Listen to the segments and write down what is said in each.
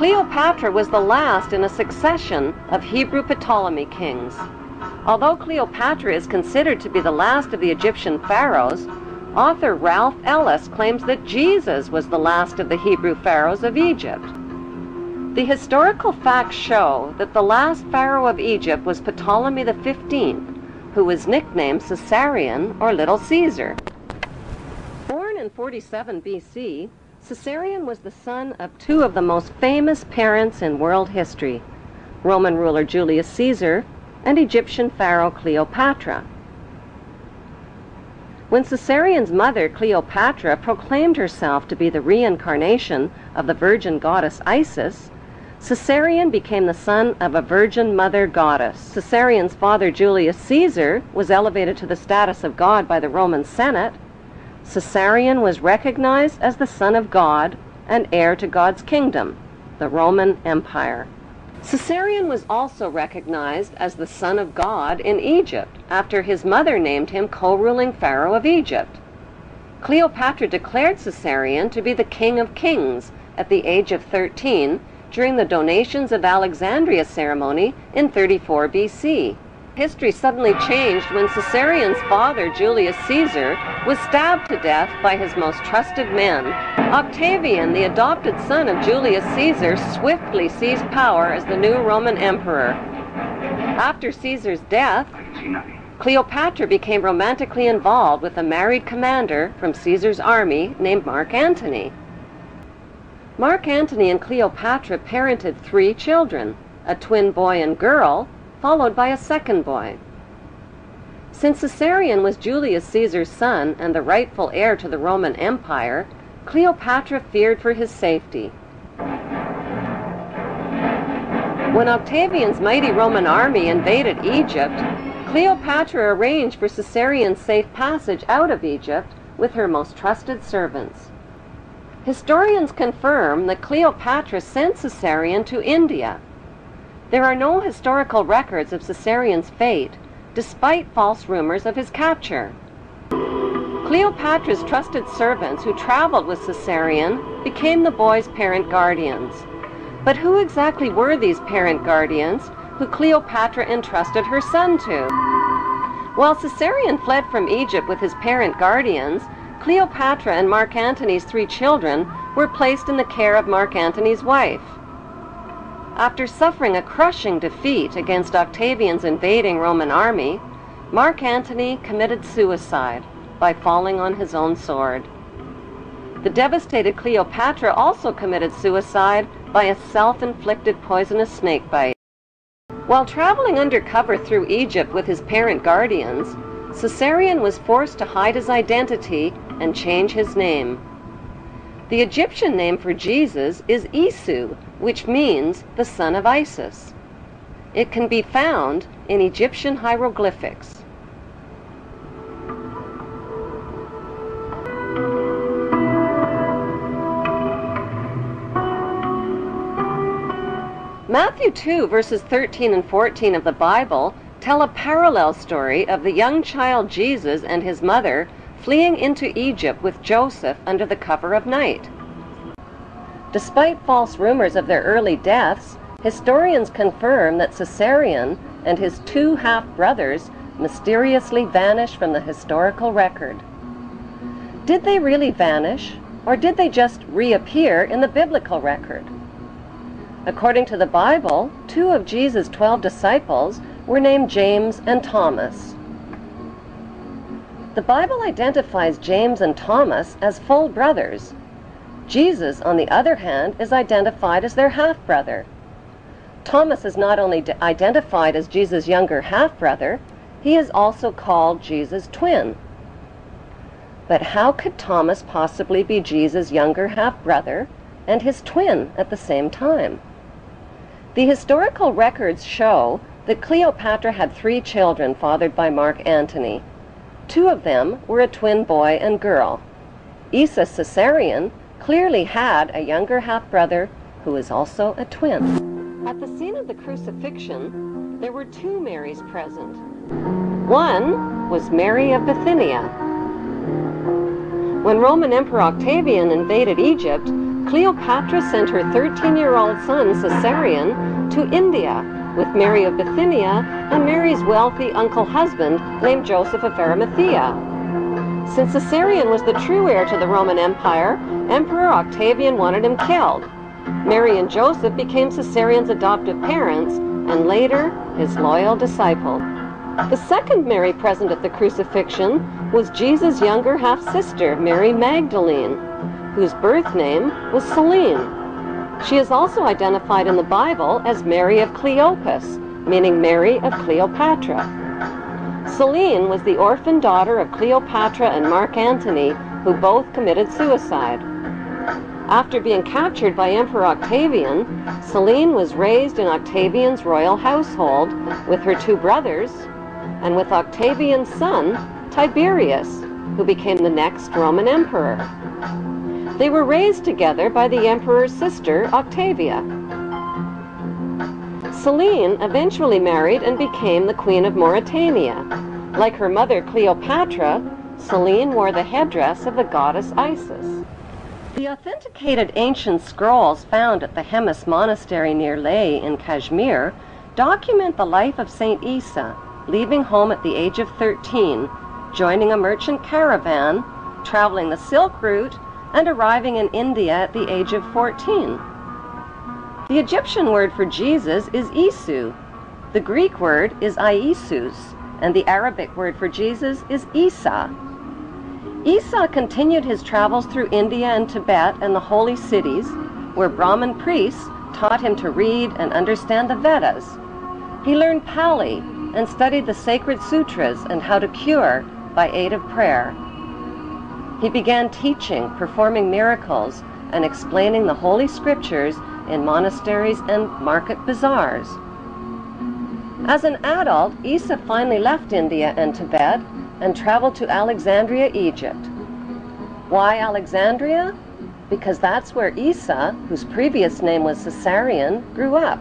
Cleopatra was the last in a succession of Hebrew Ptolemy kings. Although Cleopatra is considered to be the last of the Egyptian pharaohs, author Ralph Ellis claims that Jesus was the last of the Hebrew pharaohs of Egypt. The historical facts show that the last pharaoh of Egypt was Ptolemy XV, who was nicknamed Caesarion or Little Caesar. Born in 47 BC, Caesarion was the son of two of the most famous parents in world history, Roman ruler Julius Caesar and Egyptian pharaoh Cleopatra. When Caesarion's mother, Cleopatra, proclaimed herself to be the reincarnation of the virgin goddess Isis, Caesarion became the son of a virgin mother goddess. Caesarion's father, Julius Caesar, was elevated to the status of god by the Roman Senate. Caesarion was recognized as the son of God and heir to God's kingdom, the Roman Empire. Caesarion was also recognized as the son of God in Egypt after his mother named him co-ruling pharaoh of Egypt. Cleopatra declared Caesarion to be the king of kings at the age of 13 during the Donations of Alexandria ceremony in 34 BC. History suddenly changed when Caesarion's father, Julius Caesar, was stabbed to death by his most trusted men. Octavian, the adopted son of Julius Caesar, swiftly seized power as the new Roman emperor. After Caesar's death, Cleopatra became romantically involved with a married commander from Caesar's army named Mark Antony. Mark Antony and Cleopatra parented 3 children, a twin boy and girl, followed by a second boy. Since Caesarion was Julius Caesar's son and the rightful heir to the Roman Empire, Cleopatra feared for his safety. When Octavian's mighty Roman army invaded Egypt, Cleopatra arranged for Caesarion's safe passage out of Egypt with her most trusted servants. Historians confirm that Cleopatra sent Caesarion to India. There are no historical records of Caesarion's fate, despite false rumors of his capture. Cleopatra's trusted servants who traveled with Caesarion became the boy's parent guardians. But who exactly were these parent guardians who Cleopatra entrusted her son to? While Caesarion fled from Egypt with his parent guardians, Cleopatra and Mark Antony's 3 children were placed in the care of Mark Antony's wife. After suffering a crushing defeat against Octavian's invading Roman army, Mark Antony committed suicide by falling on his own sword. The devastated Cleopatra also committed suicide by a self-inflicted poisonous snake bite. While traveling undercover through Egypt with his parent guardians, Caesarion was forced to hide his identity and change his name. The Egyptian name for Jesus is Isu, which means the son of Isis. It can be found in Egyptian hieroglyphics. Matthew 2 verses 13 and 14 of the Bible tell a parallel story of the young child Jesus and his mother fleeing into Egypt with Joseph under the cover of night. Despite false rumors of their early deaths, historians confirm that Caesarion and his 2 half-brothers mysteriously vanished from the historical record. Did they really vanish, or did they just reappear in the biblical record? According to the Bible, 2 of Jesus' 12 disciples were named James and Thomas. The Bible identifies James and Thomas as full brothers. Jesus, on the other hand, is identified as their half-brother. Thomas is not only identified as Jesus' younger half-brother, he is also called Jesus' twin. But how could Thomas possibly be Jesus' younger half-brother and his twin at the same time? The historical records show that Cleopatra had 3 children fathered by Mark Antony. 2 of them were a twin boy and girl. Issa Caesarion clearly had a younger half-brother who is also a twin. At the scene of the crucifixion, there were 2 Marys present. One was Mary of Bithynia. When Roman Emperor Octavian invaded Egypt, Cleopatra sent her 13-year-old son Caesarion to India with Mary of Bithynia and Mary's wealthy uncle-husband named Joseph of Arimathea. Since Caesarion was the true heir to the Roman Empire, Emperor Octavian wanted him killed. Mary and Joseph became Caesarion's adoptive parents and later his loyal disciple. The second Mary present at the crucifixion was Jesus' younger half-sister, Mary Magdalene, whose birth name was Selene. She is also identified in the Bible as Mary of Cleopas, meaning Mary of Cleopatra. Selene was the orphan daughter of Cleopatra and Mark Antony, who both committed suicide. After being captured by Emperor Octavian, Selene was raised in Octavian's royal household with her two brothers and with Octavian's son, Tiberius, who became the next Roman emperor. They were raised together by the emperor's sister, Octavia. Selene eventually married and became the Queen of Mauritania. Like her mother Cleopatra, Selene wore the headdress of the goddess Isis. The authenticated ancient scrolls found at the Hemis Monastery near Leh in Kashmir document the life of Saint Isa, leaving home at the age of 13, joining a merchant caravan, traveling the Silk Route, and arriving in India at the age of 14. The Egyptian word for Jesus is Isu. The Greek word is Iesus, and the Arabic word for Jesus is Isa. Isa continued his travels through India and Tibet and the holy cities, where Brahmin priests taught him to read and understand the Vedas. He learned Pali and studied the sacred sutras and how to cure by aid of prayer. He began teaching, performing miracles, and explaining the holy scriptures in monasteries and market bazaars. As an adult, Isa finally left India and Tibet and traveled to Alexandria, Egypt. Why Alexandria? Because that's where Isa, whose previous name was Caesarion, grew up.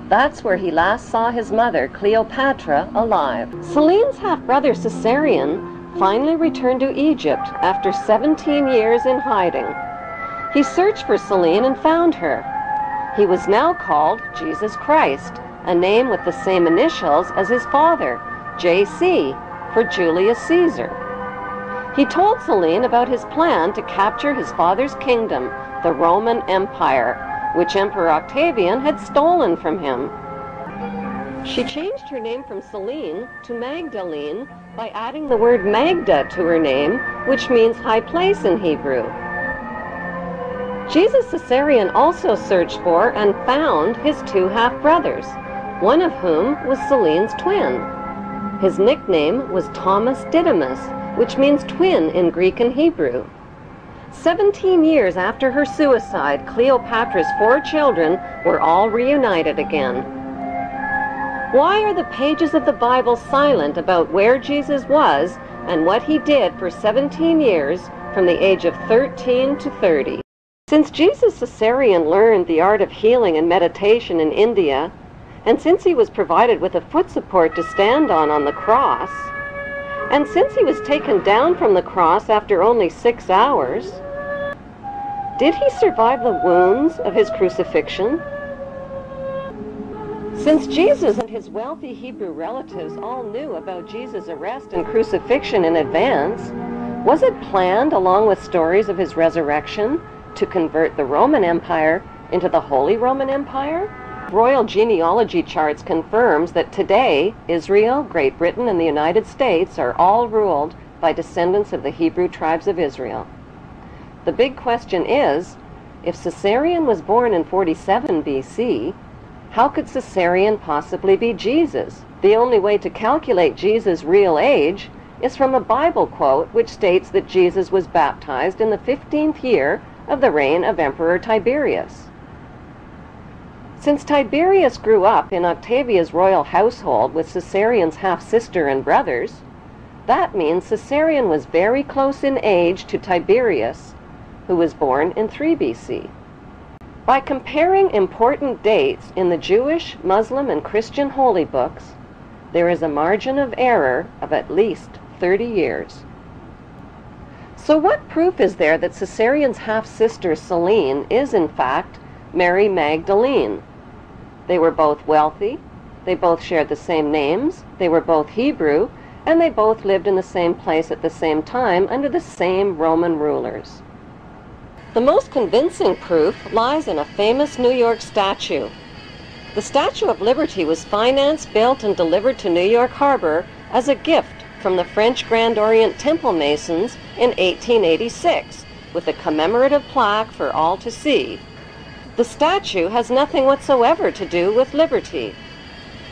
That's where he last saw his mother, Cleopatra, alive. Selene's half-brother Caesarion finally returned to Egypt after 17 years in hiding. He searched for Selene and found her. He was now called Jesus Christ, a name with the same initials as his father, J.C., for Julius Caesar. He told Selene about his plan to capture his father's kingdom, the Roman Empire, which Emperor Octavian had stolen from him. She changed her name from Selene to Magdalene by adding the word Magda to her name, which means high place in Hebrew. Jesus Caesarion also searched for and found his two half-brothers, one of whom was Selene's twin. His nickname was Thomas Didymus, which means twin in Greek and Hebrew. 17 years after her suicide, Cleopatra's 4 children were all reunited again. Why are the pages of the Bible silent about where Jesus was and what he did for 17 years from the age of 13 to 30? Since Jesus Caesarion learned the art of healing and meditation in India, and since he was provided with a foot support to stand on the cross, and since he was taken down from the cross after only 6 hours, did he survive the wounds of his crucifixion? Since Jesus and his wealthy Hebrew relatives all knew about Jesus' arrest and crucifixion in advance, was it planned, along with stories of his resurrection, to convert the Roman Empire into the Holy Roman Empire? Royal genealogy charts confirms that today, Israel, Great Britain, and the United States are all ruled by descendants of the Hebrew tribes of Israel. The big question is, if Caesarion was born in 47 BC, how could Caesarion possibly be Jesus? The only way to calculate Jesus' real age is from a Bible quote which states that Jesus was baptized in the 15th year of the reign of Emperor Tiberius. Since Tiberius grew up in Octavia's royal household with Caesarion's half-sister and brothers, that means Caesarion was very close in age to Tiberius, who was born in 3 BC. By comparing important dates in the Jewish, Muslim, and Christian holy books, there is a margin of error of at least 30 years. So what proof is there that Caesarion's half-sister Celine is in fact Mary Magdalene? They were both wealthy, they both shared the same names, they were both Hebrew, and they both lived in the same place at the same time under the same Roman rulers. The most convincing proof lies in a famous New York statue. The Statue of Liberty was financed, built, and delivered to New York Harbor as a gift from the French Grand Orient Temple Masons in 1886, with a commemorative plaque for all to see. The statue has nothing whatsoever to do with liberty.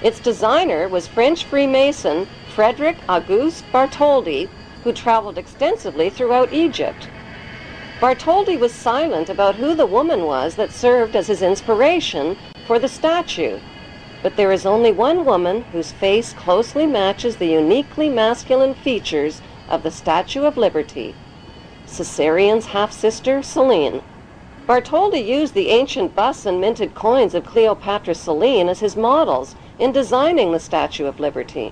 Its designer was French Freemason Frederick Auguste Bartholdi, who traveled extensively throughout Egypt. Bartholdi was silent about who the woman was that served as his inspiration for the statue, but there is only one woman whose face closely matches the uniquely masculine features of the Statue of Liberty, Caesarion's half-sister Celine. Bartholdi used the ancient busts and minted coins of Cleopatra Celine as his models in designing the Statue of Liberty.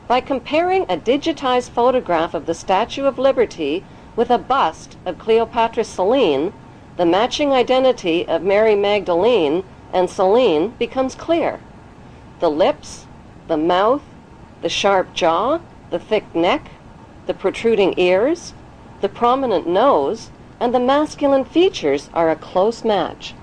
By comparing a digitized photograph of the Statue of Liberty with a bust of Cleopatra Celine, the matching identity of Mary Magdalene and Celine becomes clear. The lips, the mouth, the sharp jaw, the thick neck, the protruding ears, the prominent nose, and the masculine features are a close match.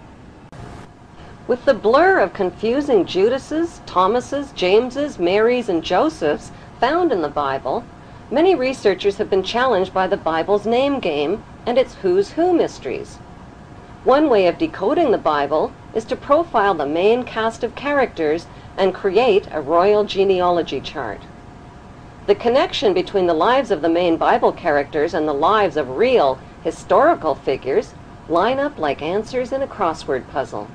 With the blur of confusing Judases, Thomases, Jameses, Marys, and Josephs found in the Bible, many researchers have been challenged by the Bible's name game and its who's who mysteries. One way of decoding the Bible is to profile the main cast of characters and create a royal genealogy chart. The connection between the lives of the main Bible characters and the lives of real historical figures line up like answers in a crossword puzzle.